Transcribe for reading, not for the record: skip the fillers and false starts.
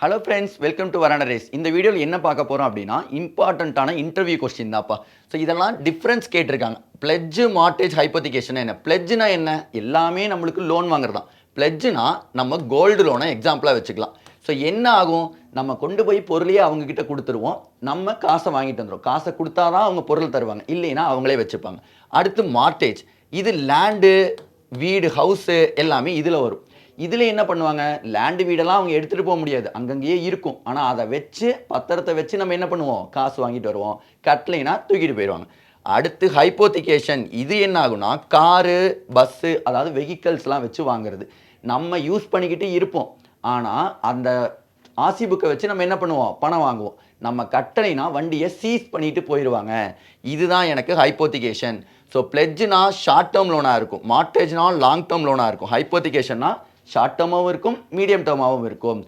Hello friends, welcome to வரான ரேஸ். இந்த வீடியோவில் என்ன பார்க்க போகிறோம் அப்படின்னா, இம்பார்ட்டண்ட்டான இன்டர்வியூ கொஸ்டின் தான்ப்பா. ஸோ இதெல்லாம் டிஃப்ரென்ஸ் கேட்டிருக்காங்க. பிளெட்ஜ், மார்ட்டேஜ், ஹைப்போதிகேஷன் என்ன? பிளெட்ஜ்னா என்ன? எல்லாமே நம்மளுக்கு லோன் வாங்குறது தான். பிளெட்ஜ்னா நம்ம கோல்டு லோனை எக்ஸாம்பிளாக வச்சுக்கலாம். ஸோ என்ன ஆகும்? நம்ம கொண்டு போய் பொருளையே அவங்க கிட்ட கொடுத்துருவோம். நம்ம காசை வாங்கிட்டு வந்துடும். காசை கொடுத்தா தான் அவங்க பொருள் தருவாங்க. இல்லைன்னா அவங்களே வச்சுப்பாங்க. அடுத்து மார்ட்டேஜ். இது லேண்டு, வீடு, ஹவுஸு எல்லாமே இதில் வரும். இதில் என்ன பண்ணுவாங்க? லேண்டு வீடெல்லாம் அவங்க எடுத்துகிட்டு போக முடியாது, அங்கங்கேயே இருக்கும். ஆனால் அதை வச்சு, பத்திரத்தை வச்சு நம்ம என்ன பண்ணுவோம்? காசு வாங்கிட்டு வருவோம். கட்டலைனா தூக்கிட்டு போயிடுவாங்க. அடுத்து ஹைப்போதிகேஷன். இது என்ன ஆகுனா, காரு, பஸ்ஸு, அதாவது வெஹிக்கல்ஸ்லாம் வச்சு வாங்குறது. நம்ம யூஸ் பண்ணிக்கிட்டு இருப்போம். ஆனால் அந்த ஆர்சி புக்கை வச்சு நம்ம என்ன பண்ணுவோம்? பணம் வாங்குவோம். நம்ம கட்டலைனா வண்டியை சீஸ் பண்ணிட்டு போயிடுவாங்க. இதுதான் எனக்கு ஹைப்போதிகேஷன். ஸோ பிளெட்ஜ்னா ஷார்ட் டேர்ம் லோனாக இருக்கும், மார்ட்டேஜ்னா லாங் டேர்ம் லோனாக இருக்கும், ஹைப்போதிகேஷன்னா ஷார்ட் டேர்மாகவும் இருக்கும், மீடியம் டேர்மாகவும் இருக்கும்.